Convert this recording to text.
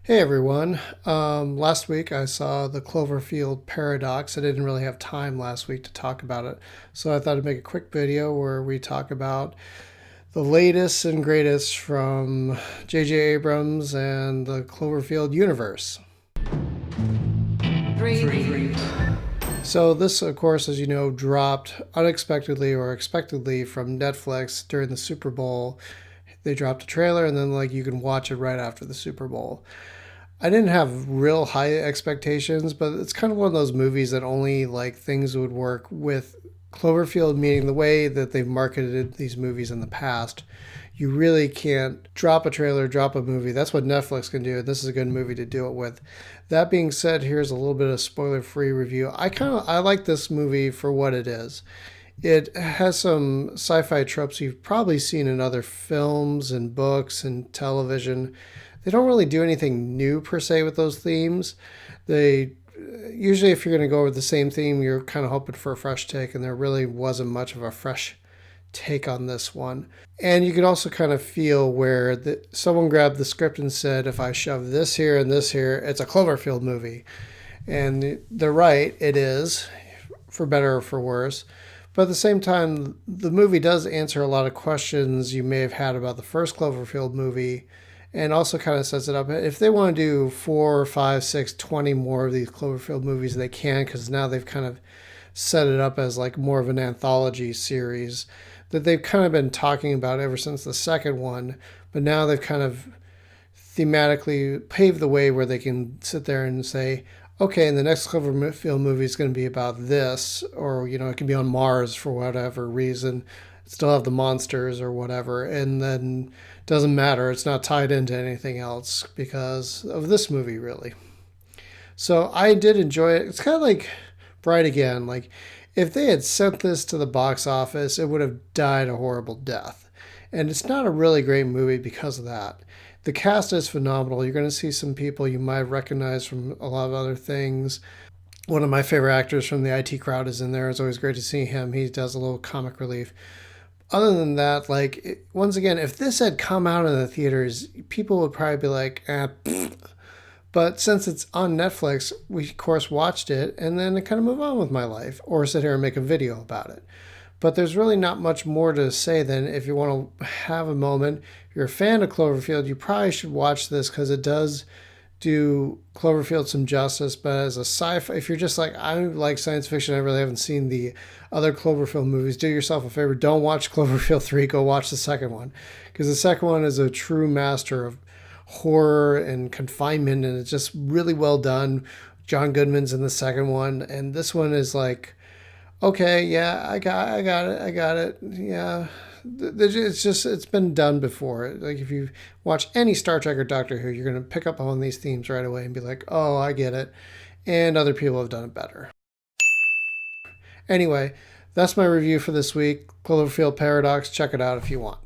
Hey everyone. Last week I saw the Cloverfield Paradox. I didn't really have time last week to talk about it, so I thought I'd make a quick video where we talk about the latest and greatest from J.J. Abrams and the Cloverfield universe. Three. So this, of course, as you know, dropped unexpectedly or expectedly from Netflix during the Super Bowl. They dropped a trailer and then you can watch it right after the Super Bowl. I didn't have real high expectations, but it's kind of one of those movies that only things would work with Cloverfield, meaning the way that they've marketed these movies in the past. You really can't drop a trailer, drop a movie. That's what Netflix can do, and this is a good movie to do it with. That being said, here's a little bit of spoiler-free review. I like this movie for what it is. It has some sci-fi tropes you've probably seen in other films and books and television. They don't really do anything new per se with those themes. They usually, if you're going to go with the same theme, you're kind of hoping for a fresh take, and there really wasn't much of a fresh take on this one. And you could also kind of feel where someone grabbed the script and said, if I shove this here and this here, it's a Cloverfield movie. And they're right, it is, for better or for worse. But at the same time, the movie does answer a lot of questions you may have had about the first Cloverfield movie, and also kind of sets it up. If they want to do 4, 5, 6, 20 more of these Cloverfield movies, they can, because now they've kind of set it up as more of an anthology series that they've kind of been talking about ever since the second one. But now they've kind of thematically paved the way where they can sit there and say, okay, and the next Cloverfield movie is going to be about this, or, it can be on Mars for whatever reason, still have the monsters or whatever, and then doesn't matter, it's not tied into anything else because of this movie, really. So I did enjoy it. It's kind of like Bright Again. If they had sent this to the box office, it would have died a horrible death. And it's not a really great movie because of that. The cast is phenomenal. You're going to see some people you might recognize from a lot of other things. One of my favorite actors from the IT crowd is in there. It's always great to see him. He does a little comic relief. Other than that, once again, if this had come out in the theaters, people would probably be like, pfft. But since it's on Netflix, we of course watched it and then I kind of move on with my life or sit here and make a video about it. But there's really not much more to say than if you want to have a moment, if you're a fan of Cloverfield, you probably should watch this because it does do Cloverfield some justice. But as a sci-fi, if you're just I like science fiction, I really haven't seen the other Cloverfield movies, do yourself a favor, don't watch Cloverfield 3, go watch the second one. Because the second one is a true master of horror and confinement, and it's just really well done. John Goodman's in the second one, and this one is okay, yeah, I got it. Yeah, it's been done before. If you watch any Star Trek or Doctor Who, you're going to pick up on these themes right away and be like, oh, I get it. And other people have done it better. Anyway, that's my review for this week. Cloverfield Paradox. Check it out if you want.